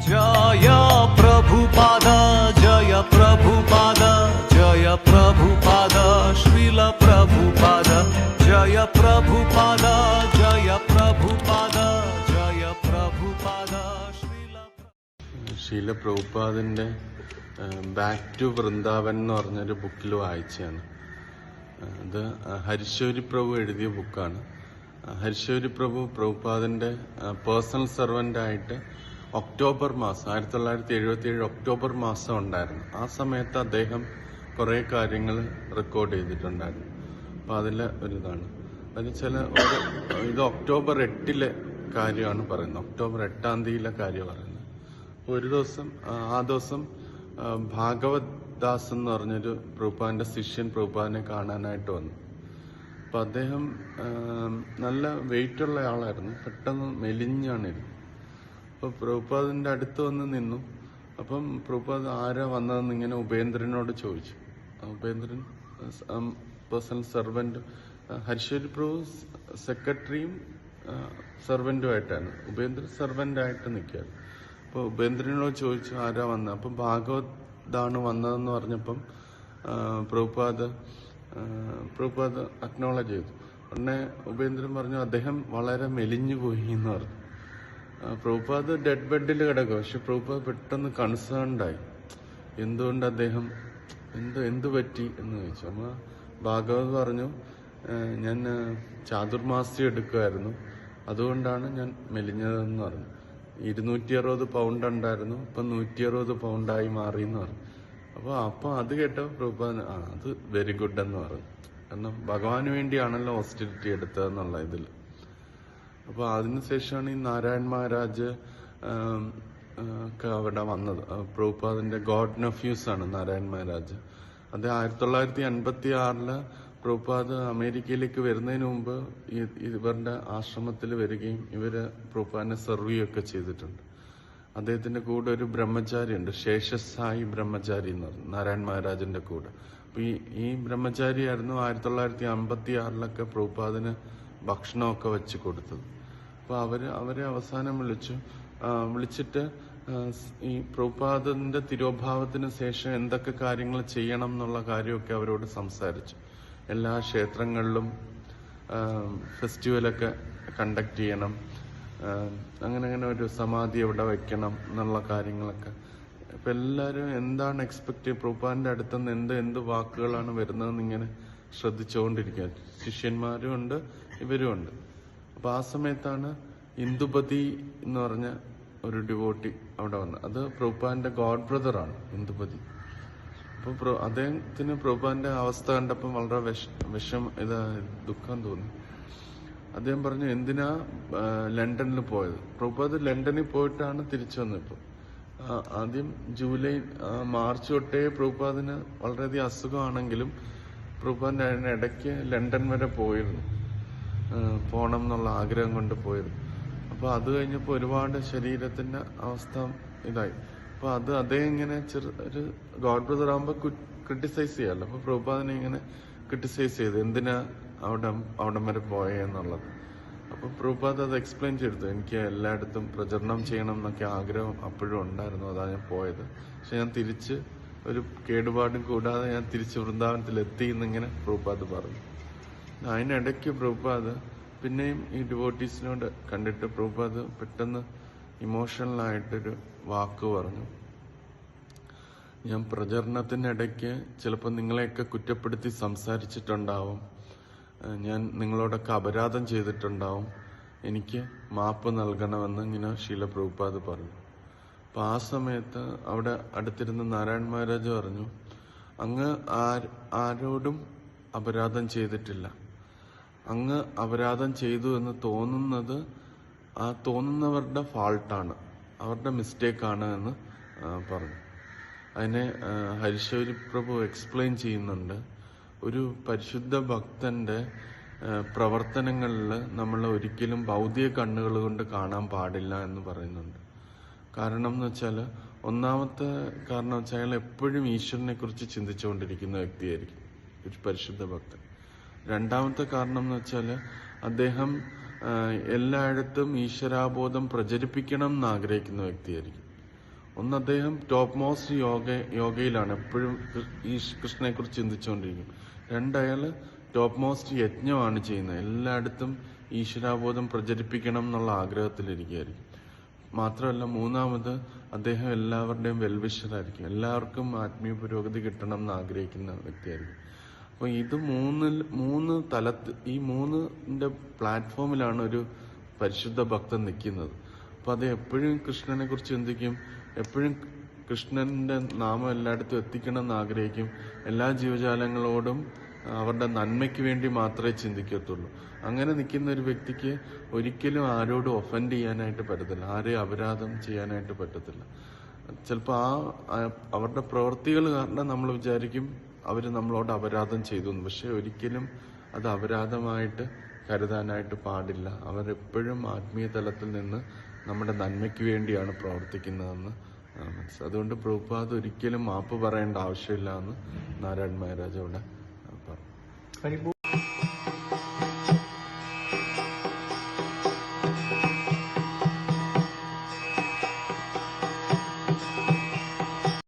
जय प्रभुपाद जय प्रभुपाद जय प्रभुपाद श्रील प्रभुपाद जय प्रभुपाद जय प्रभुपाद जय प्रभुपाद ശ്രീല പ്രഭുപാദിൻ്റെ ബാക്ക് ടു വൃന്ദാവൻ എന്ന് പറഞ്ഞൊരു ബുക്കിൽ വായിച്ചാണ്. അത് ഹരിശൗരി പ്രഭു എഴുതിയ ബുക്കാണ്. ഹരിശൗരി പ്രഭു പ്രഭുപാദിൻ്റെ പേഴ്സണൽ സെർവൻ്റായിട്ട് ഒക്ടോബർ മാസം 1977 ഒക്ടോബർ മാസം ഉണ്ടായിരുന്നു. ആ സമയത്ത് അദ്ദേഹം കുറേ കാര്യങ്ങൾ റെക്കോർഡ് ചെയ്തിട്ടുണ്ടായിരുന്നു. അപ്പോൾ അതിലെ ഒരിതാണ് അതിൽ ഇത് ഒക്ടോബർ 8 കാര്യമാണ് പറയുന്നത്. ഒക്ടോബർ 8 കാര്യം പറയുന്നത്. ഒരു ദിവസം ആ ദിവസം ഭാഗവത് ദാസ് എന്ന് പറഞ്ഞൊരു പ്രഭുപാദിന്റെ ശിഷ്യൻ പ്രഭുപാദിനെ കാണാനായിട്ട് വന്നു. അപ്പം അദ്ദേഹം നല്ല വെയിറ്റുള്ള ആളായിരുന്നു, പെട്ടെന്ന് മെലിഞ്ഞാണിരുന്നു. അപ്പോൾ പ്രഭുപാദിന്റെ അടുത്ത് വന്ന് നിന്നു. അപ്പം പ്രഭുപാദ് ആരാ വന്നതെന്ന് ഇങ്ങനെ ഉപേന്ദ്രനോട് ചോദിച്ചു. ഉപേന്ദ്രൻ പേഴ്സണൽ സെർവൻറ്റ്, ഹരിശൗരി പ്രഭു സെക്രട്ടറിയും സെർവൻറ്റുമായിട്ടാണ്, ഉപേന്ദ്രൻ സെർവൻ്റായിട്ട് നിൽക്കുകയാണ്. അപ്പോൾ ഉപേന്ദ്രനോട് ചോദിച്ചു ആരാ വന്നത്. അപ്പം ഭാഗവതാണ് വന്നതെന്ന് പറഞ്ഞപ്പം പ്രഭുപാദ് അക്നോളജ് ചെയ്തു. ഉടനെ ഉപേന്ദ്രൻ പറഞ്ഞു അദ്ദേഹം വളരെ മെലിഞ്ഞു പോയി എന്ന് പറഞ്ഞു. പ്രഭുപാദ് ഡെഡ് ബെഡിൽ കിടക്കും. പക്ഷെ പ്രഭുപാദ് പെട്ടെന്ന് കൺസേൺഡായി. എന്തുകൊണ്ട് അദ്ദേഹം എന്ത് പറ്റി എന്ന് ചോദിച്ചു. അമ്മ ഭാഗവത് പറഞ്ഞു, ഞാൻ ചാതുർമാസ്യം എടുക്കുമായിരുന്നു, അതുകൊണ്ടാണ് ഞാൻ മെലിഞ്ഞതെന്ന് പറഞ്ഞു. 260 പൗണ്ട് ഉണ്ടായിരുന്നു, ഇപ്പം 160 പൗണ്ടായി മാറി എന്ന് പറഞ്ഞു. അപ്പോൾ അത് കേട്ടോ പ്രഭുപാദ് അത് വെരി ഗുഡ് എന്ന് പറഞ്ഞു. കാരണം ഭഗവാന് വേണ്ടിയാണല്ലോ ഓസ്റ്ററിറ്റി എടുത്തതെന്നുള്ള ഇതിൽ. അപ്പോൾ അതിനുശേഷമാണ് ഈ നാരായൺ മഹാരാജ് ഒക്കെ അവിടെ വന്നത്. പ്രഭുപാദിന്റെ ഗോഡ് നെഫ്യൂസ് ആണ് നാരായൺ മഹാരാജ്. അത് 1956 പ്രഭുപാദ് അമേരിക്കയിലേക്ക് വരുന്നതിന് മുമ്പ് ഇവരുടെ ആശ്രമത്തിൽ വരികയും ഇവര് പ്രഭുപാദിനെ സെർവ് ചെയ്യുകയൊക്കെ ചെയ്തിട്ടുണ്ട്. അദ്ദേഹത്തിന്റെ കൂടെ ഒരു ബ്രഹ്മചാരി ഉണ്ട്, ശേഷസായി ബ്രഹ്മചാരി എന്ന് പറഞ്ഞു, നാരായൺ മഹാരാജിന്റെ കൂടെ. അപ്പൊ ഈ ബ്രഹ്മചാരിയായിരുന്നു 1956 പ്രഭുപാദിന് ഭക്ഷണമൊക്കെ വെച്ച് കൊടുത്തത്. അപ്പൊ അവരെ അവസാനം വിളിച്ചിട്ട് ഈ പ്രഭുപാദിന്റെ തിരോഭാവത്തിന് ശേഷം എന്തൊക്കെ കാര്യങ്ങൾ ചെയ്യണം എന്നുള്ള കാര്യമൊക്കെ അവരോട് സംസാരിച്ചു. എല്ലാ ക്ഷേത്രങ്ങളിലും ഫെസ്റ്റിവലൊക്കെ കണ്ടക്ട് ചെയ്യണം, അങ്ങനെ ഒരു സമാധി എവിടെ വെക്കണം എന്നുള്ള കാര്യങ്ങളൊക്കെ. ഇപ്പം എല്ലാവരും എന്താണ് എക്സ്പെക്ട് ചെയ്യുക, പ്രഭുപാദിന്റെ അടുത്തുനിന്ന് എന്ത് വാക്കുകളാണ് വരുന്നതെന്ന് ഇങ്ങനെ ശ്രദ്ധിച്ചുകൊണ്ടിരിക്കുക. ശിഷ്യന്മാരും ഉണ്ട്, ഇവരും ഉണ്ട്. അപ്പം ആ സമയത്താണ് ഇന്ദുപതി എന്ന് പറഞ്ഞ ഒരു ഡിവോട്ടി അവിടെ വന്നത്. അത് പ്രഭുപാദിന്റെ ഗോഡ് ബ്രദറാണ് ഇന്ദുപതി. അപ്പോൾ അദ്ദേഹത്തിന് പ്രഭുപാദിന്റെ അവസ്ഥ കണ്ടപ്പം വളരെ ദുഃഖം തോന്നി. അദ്ദേഹം പറഞ്ഞു, എന്തിനാ ലണ്ടനിൽ പോയത്? പ്രഭുപാദ് ലണ്ടനിൽ പോയിട്ടാണ് തിരിച്ചു വന്നത്. ഇപ്പോൾ ആദ്യം മാർച്ച് തൊട്ടേ പ്രഭുപാദിന് വളരെയധികം അസുഖമാണെങ്കിലും പ്രഭുപാദിന്റെ ഇടയ്ക്ക് ലണ്ടൻ വരെ പോയിരുന്നു, പോകണം എന്നുള്ള ആഗ്രഹം കൊണ്ട് പോയിരുന്നു. അപ്പോൾ അത് കഴിഞ്ഞപ്പോൾ ഒരുപാട് ശരീരത്തിന്റെ അവസ്ഥ ഇതായി. അപ്പൊ അദ്ദേഹം ഇങ്ങനെ ഒരു ഗോഡ് ബ്രദർ ആകുമ്പോൾ ക്രിട്ടിസൈസ് ചെയ്യാമല്ലോ. അപ്പൊ പ്രഭുപാദിനെ ഇങ്ങനെ ക്രിട്ടിസൈസ് ചെയ്തു, എന്തിനാ അവിടം വരെ പോയെന്നുള്ളത്. അപ്പൊ പ്രഭുപാദ് അത് എക്സ്പ്ലെയിൻ ചെയ്തു, എനിക്ക് എല്ലായിടത്തും പ്രചരണം ചെയ്യണം എന്നൊക്കെ ആഗ്രഹം അപ്പോഴും ഉണ്ടായിരുന്നു, അതാണ് ഞാൻ പോയത്. പക്ഷെ ഞാൻ തിരിച്ച് ഒരു കേടുപാടും കൂടാതെ ഞാൻ തിരിച്ച് വൃന്ദാവനത്തിൽ എത്തി എന്നിങ്ങനെ പ്രഭുപാദ് പറഞ്ഞു. അതിനിടയ്ക്ക് പ്രഭുപാദ് പിന്നെയും ഈ ഡിവോട്ടീസിനോട് കണ്ടിട്ട് പ്രഭുപാദ് പെട്ടെന്ന് ഇമോഷണലായിട്ടൊരു വാക്ക് പറഞ്ഞു. ഞാൻ പ്രചരണത്തിനിടയ്ക്ക് ചിലപ്പോൾ നിങ്ങളെയൊക്കെ കുറ്റപ്പെടുത്തി സംസാരിച്ചിട്ടുണ്ടാവും, ഞാൻ നിങ്ങളോടൊക്കെ അപരാധം ചെയ്തിട്ടുണ്ടാവും, എനിക്ക് മാപ്പ് നൽകണമെന്ന് ഇങ്ങനെ ശ്രീല പ്രഭുപാദ് പറഞ്ഞു. അപ്പം ആ സമയത്ത് അവിടെ അടുത്തിരുന്ന നാരായൺ മഹാരാജ് പറഞ്ഞു, അങ്ങ് ആരോടും അപരാധം ചെയ്തിട്ടില്ല, അങ്ങ് അപരാധം ചെയ്തു എന്ന് തോന്നുന്നത് ആ തോന്നുന്നവരുടെ ഫാൾട്ടാണ്, അവരുടെ മിസ്റ്റേക്കാണ് എന്ന് പറഞ്ഞു. അതിനെ ഹരിശൗരി പ്രഭു എക്സ്പ്ലെയിൻ ചെയ്യുന്നുണ്ട്. ഒരു പരിശുദ്ധ ഭക്തന്റെ പ്രവർത്തനങ്ങളിൽ നമ്മൾ ഒരിക്കലും ഭൗതിക കണ്ണുകൾ കൊണ്ട് കാണാൻ പാടില്ല എന്ന് പറയുന്നുണ്ട്. കാരണം എന്ന് വെച്ചാൽ, ഒന്നാമത്തെ കാരണം വെച്ചാൽ അയാൾ എപ്പോഴും ഈശ്വരനെ കുറിച്ച് ചിന്തിച്ചുകൊണ്ടിരിക്കുന്ന വ്യക്തിയായിരിക്കും ഒരു പരിശുദ്ധ ഭക്തൻ. രണ്ടാമത്തെ കാരണം എന്ന് വെച്ചാൽ അദ്ദേഹം എല്ലായിടത്തും ഈശ്വരാബോധം പ്രചരിപ്പിക്കണം എന്ന് ആഗ്രഹിക്കുന്ന വ്യക്തിയായിരിക്കും. ഒന്ന്, അദ്ദേഹം ടോപ്പ് മോസ്റ്റ് യോഗയിലാണ് എപ്പോഴും ഈ കൃഷ്ണനെ കുറിച്ച് ചിന്തിച്ചുകൊണ്ടിരിക്കും. രണ്ട്, അയാള് ടോപ്പ് മോസ്റ്റ് യജ്ഞമാണ് ചെയ്യുന്നത്. എല്ലായിടത്തും ഈശ്വരാബോധം പ്രചരിപ്പിക്കണം എന്നുള്ള ആഗ്രഹത്തിലിരിക്കുകയായിരിക്കും. മാത്രമല്ല, മൂന്നാമത് അദ്ദേഹം എല്ലാവരുടെയും വെൽവിഷറായിരിക്കും. എല്ലാവർക്കും ആത്മീയ പുരോഗതി കിട്ടണം എന്ന് ആഗ്രഹിക്കുന്ന വ്യക്തിയായിരിക്കും. അപ്പോൾ ഇത് മൂന്ന് ഈ മൂന്നിന്റെ പ്ലാറ്റ്ഫോമിലാണ് ഒരു പരിശുദ്ധ ഭക്തൻ നിൽക്കുന്നത്. അപ്പൊ അത് എപ്പോഴും കൃഷ്ണനെ കുറിച്ച് ചിന്തിക്കും, എപ്പോഴും കൃഷ്ണന്റെ നാമം എല്ലായിടത്തും എത്തിക്കണം എന്ന് ആഗ്രഹിക്കും. എല്ലാ ജീവജാലങ്ങളോടും അവരുടെ നന്മയ്ക്ക് വേണ്ടി മാത്രമേ ചിന്തിക്കത്തുള്ളൂ. അങ്ങനെ നിൽക്കുന്ന ഒരു വ്യക്തിക്ക് ഒരിക്കലും ആരോടും ഒഫൻഡ് ചെയ്യാനായിട്ട് പറ്റത്തില്ല, ആരെയും അപരാധം ചെയ്യാനായിട്ട് പറ്റത്തില്ല. ചിലപ്പോൾ അവരുടെ പ്രവൃത്തികൾ കാരണം നമ്മൾ വിചാരിക്കും അവർ നമ്മളോട് അപരാധം ചെയ്തു എന്ന്. പക്ഷെ ഒരിക്കലും അത് അപരാധമായിട്ട് കരുതാനായിട്ട് പാടില്ല. അവരെപ്പോഴും ആത്മീയ തലത്തിൽ നിന്ന് നമ്മുടെ നന്മയ്ക്ക് വേണ്ടിയാണ് പ്രവർത്തിക്കുന്നതെന്ന് മനസ്സിലായി. അതുകൊണ്ട് പ്രഭുപാദ് ഒരിക്കലും മാപ്പ് പറയേണ്ട ആവശ്യമില്ല എന്ന് നാരായൺ മഹാരാജ് അവിടെ പറഞ്ഞു.